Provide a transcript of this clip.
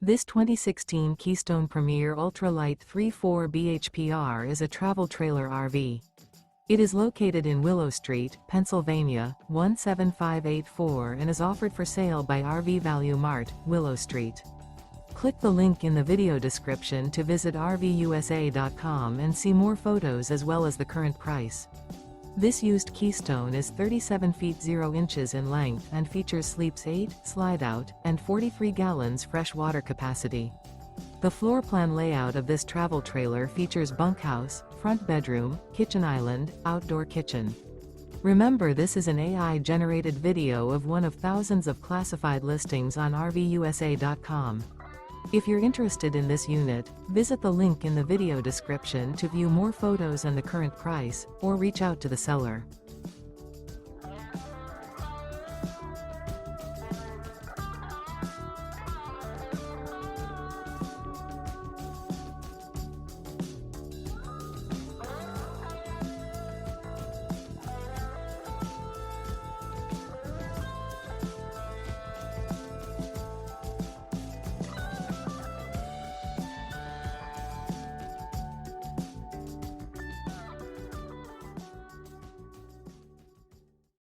This 2016 Keystone Premier Ultra Lite 3.4 bhpr is a travel trailer RV. It is located in Willow Street, Pennsylvania, 17584 and is offered for sale by RV Value Mart, Willow Street. Click the link in the video description to visit RVUSA.com and see more photos as well as the current price. This used Keystone is 37 feet 0 inches in length and features sleeps 8, slide-out, and 43 gallons fresh water capacity. The floor plan layout of this travel trailer features bunkhouse, front bedroom, kitchen island, outdoor kitchen. Remember, this is an AI-generated video of one of thousands of classified listings on RVUSA.com. If you're interested in this unit, visit the link in the video description to view more photos and the current price, or reach out to the seller.